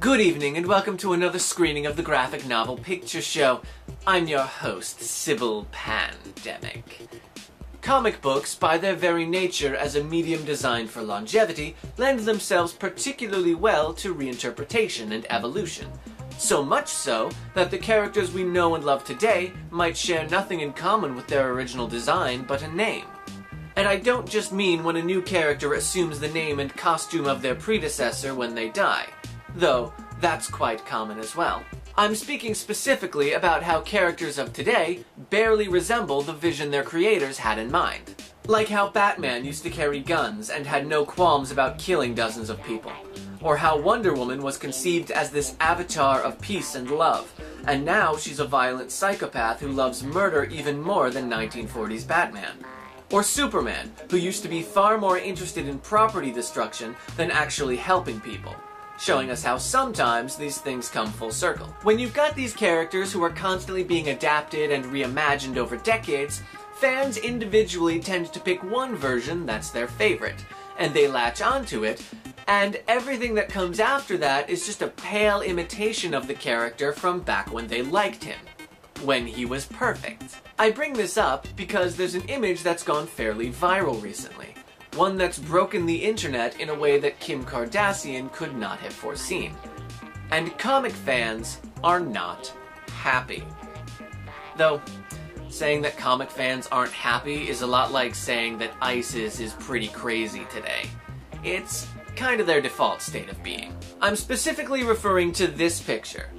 Good evening and welcome to another screening of the graphic novel Picture Show. I'm your host, Sybil Pandemic. Comic books, by their very nature as a medium designed for longevity, lend themselves particularly well to reinterpretation and evolution. So much so that the characters we know and love today might share nothing in common with their original design but a name. And I don't just mean when a new character assumes the name and costume of their predecessor when they die, though that's quite common as well. I'm speaking specifically about how characters of today barely resemble the vision their creators had in mind. Like how Batman used to carry guns and had no qualms about killing dozens of people. Or how Wonder Woman was conceived as this avatar of peace and love, and now she's a violent psychopath who loves murder even more than 1940s Batman. Or Superman, who used to be far more interested in property destruction than actually helping people, showing us how sometimes these things come full circle. When you've got these characters who are constantly being adapted and reimagined over decades, fans individually tend to pick one version that's their favorite, and they latch onto it, and everything that comes after that is just a pale imitation of the character from back when they liked him, when he was perfect. I bring this up because there's an image that's gone fairly viral recently. One that's broken the internet in a way that Kim Kardashian could not have foreseen. And comic fans are not happy. Though, saying that comic fans aren't happy is a lot like saying that ISIS is pretty crazy today. It's kind of their default state of being. I'm specifically referring to this picture.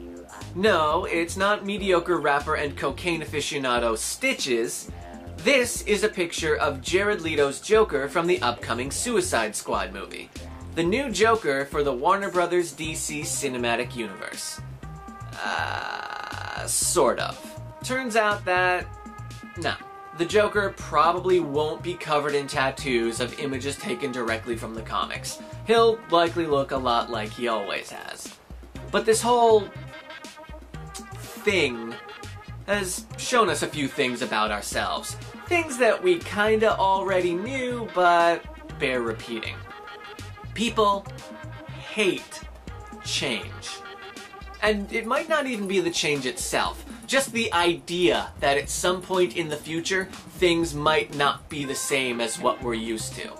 No, it's not mediocre rapper and cocaine aficionado Stitches. This is a picture of Jared Leto's Joker from the upcoming Suicide Squad movie. The new Joker for the Warner Bros. DC Cinematic Universe. Sort of. Turns out that, no. The Joker probably won't be covered in tattoos of images taken directly from the comics. He'll likely look a lot like he always has. But this whole thing has shown us a few things about ourselves. Things that we kinda already knew, but bear repeating. People hate change. And it might not even be the change itself, just the idea that at some point in the future, things might not be the same as what we're used to.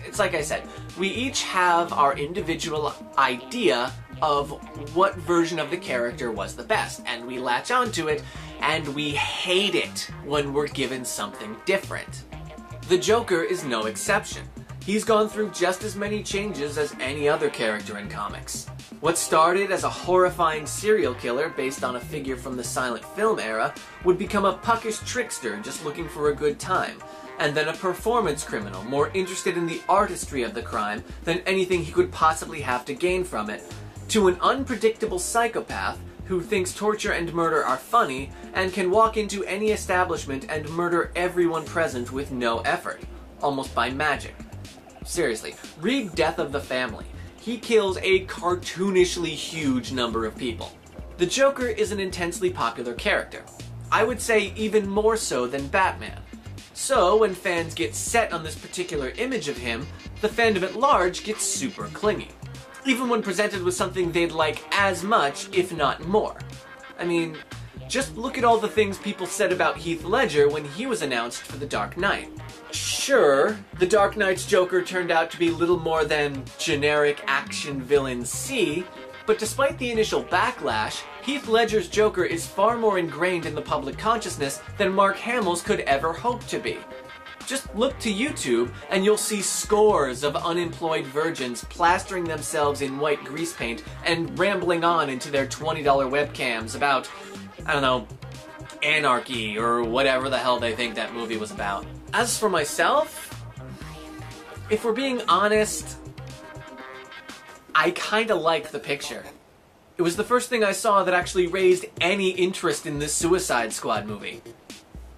It's like I said, we each have our individual idea of what version of the character was the best, and we latch onto it, and we hate it when we're given something different. The Joker is no exception. He's gone through just as many changes as any other character in comics. What started as a horrifying serial killer based on a figure from the silent film era would become a puckish trickster just looking for a good time, and then a performance criminal more interested in the artistry of the crime than anything he could possibly have to gain from it, to an unpredictable psychopath who thinks torture and murder are funny and can walk into any establishment and murder everyone present with no effort, almost by magic. Seriously, read Death of the Family. He kills a cartoonishly huge number of people. The Joker is an intensely popular character. I would say even more so than Batman. So when fans get set on this particular image of him, the fandom at large gets super clingy. Even when presented with something they'd like as much, if not more. I mean, just look at all the things people said about Heath Ledger when he was announced for The Dark Knight. Sure, The Dark Knight's Joker turned out to be little more than generic action villain C, but despite the initial backlash, Heath Ledger's Joker is far more ingrained in the public consciousness than Mark Hamill's could ever hope to be. Just look to YouTube and you'll see scores of unemployed virgins plastering themselves in white grease paint and rambling on into their $20 webcams about, I don't know, anarchy or whatever the hell they think that movie was about. As for myself, if we're being honest, I kinda like the picture. It was the first thing I saw that actually raised any interest in this Suicide Squad movie.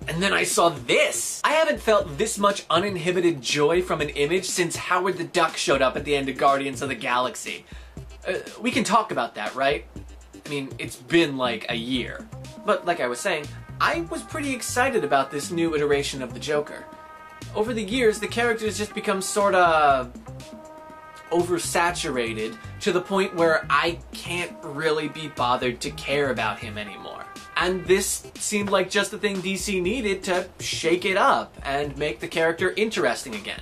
And then I saw this! I haven't felt this much uninhibited joy from an image since Howard the Duck showed up at the end of Guardians of the Galaxy. We can talk about that, right? I mean, it's been like a year. But like I was saying, I was pretty excited about this new iteration of the Joker. Over the years, the character's just become sorta oversaturated to the point where I can't can't really be bothered to care about him anymore. And this seemed like just the thing DC needed to shake it up and make the character interesting again.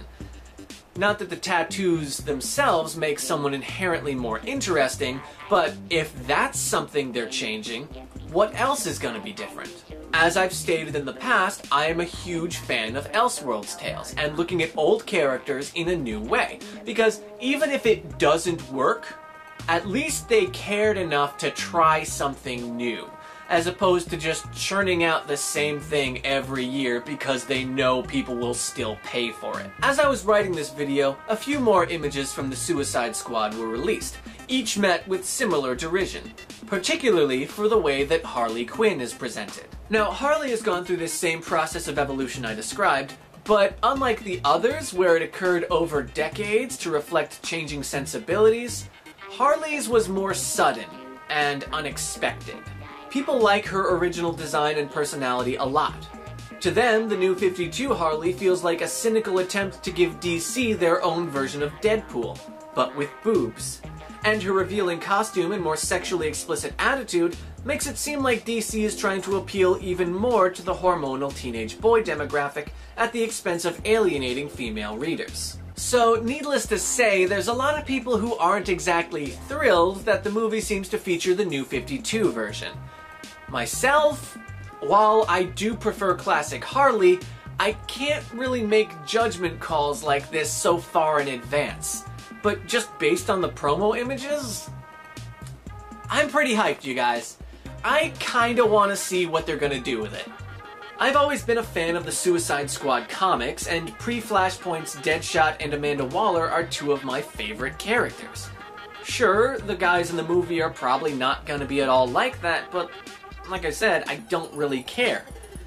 Not that the tattoos themselves make someone inherently more interesting, but if that's something they're changing, what else is going to be different? As I've stated in the past, I am a huge fan of Elseworlds tales and looking at old characters in a new way, because even if it doesn't work, at least they cared enough to try something new, as opposed to just churning out the same thing every year because they know people will still pay for it. As I was writing this video, a few more images from the Suicide Squad were released, each met with similar derision, particularly for the way that Harley Quinn is presented. Now, Harley has gone through this same process of evolution I described, but unlike the others where it occurred over decades to reflect changing sensibilities, Harley's was more sudden and unexpected. People like her original design and personality a lot. To them, the new 52 Harley feels like a cynical attempt to give DC their own version of Deadpool, but with boobs. And her revealing costume and more sexually explicit attitude makes it seem like DC is trying to appeal even more to the hormonal teenage boy demographic at the expense of alienating female readers. So, needless to say, there's a lot of people who aren't exactly thrilled that the movie seems to feature the new 52 version. Myself, while I do prefer classic Harley, I can't really make judgment calls like this so far in advance. But just based on the promo images, I'm pretty hyped, you guys. I kinda wanna see what they're gonna do with it. I've always been a fan of the Suicide Squad comics, and pre-Flashpoint's Deadshot and Amanda Waller are two of my favorite characters. Sure, the guys in the movie are probably not gonna be at all like that, but like I said, I don't really care.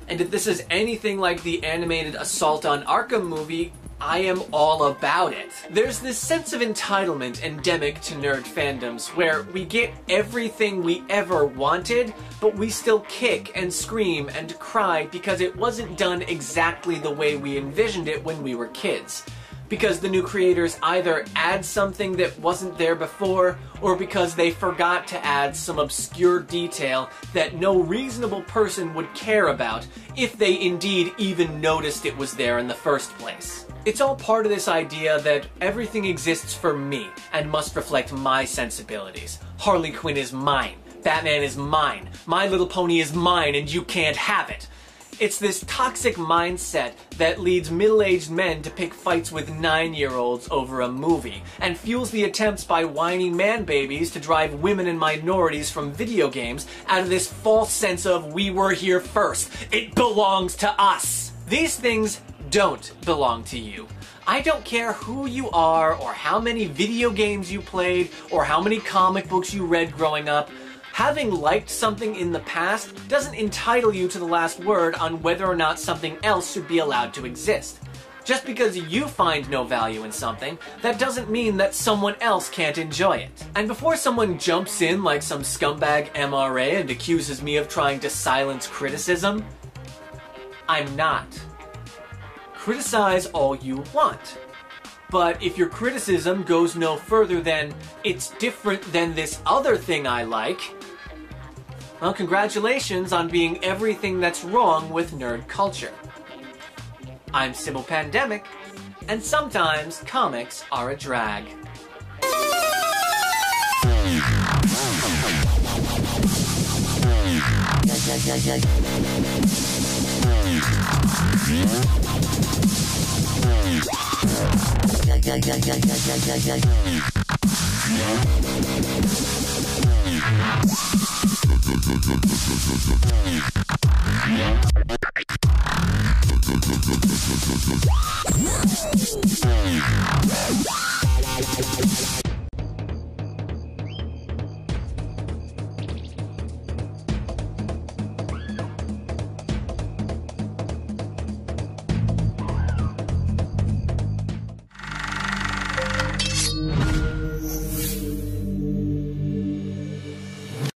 And if this is anything like the animated Assault on Arkham movie, I am all about it. There's this sense of entitlement endemic to nerd fandoms where we get everything we ever wanted, but we still kick and scream and cry because it wasn't done exactly the way we envisioned it when we were kids. Because the new creators either add something that wasn't there before, or because they forgot to add some obscure detail that no reasonable person would care about if they indeed even noticed it was there in the first place. It's all part of this idea that everything exists for me and must reflect my sensibilities. Harley Quinn is mine. Batman is mine. My Little Pony is mine and you can't have it. It's this toxic mindset that leads middle-aged men to pick fights with 9-year-olds over a movie, and fuels the attempts by whiny man-babies to drive women and minorities from video games out of this false sense of we were here first. It belongs to us. These things don't belong to you. I don't care who you are, or how many video games you played, or how many comic books you read growing up. Having liked something in the past doesn't entitle you to the last word on whether or not something else should be allowed to exist. Just because you find no value in something, that doesn't mean that someone else can't enjoy it. And before someone jumps in like some scumbag MRA and accuses me of trying to silence criticism, I'm not. Criticize all you want. But if your criticism goes no further than, it's different than this other thing I like, well, congratulations on being everything that's wrong with nerd culture. I'm Sybil Pandemic, and sometimes comics are a drag.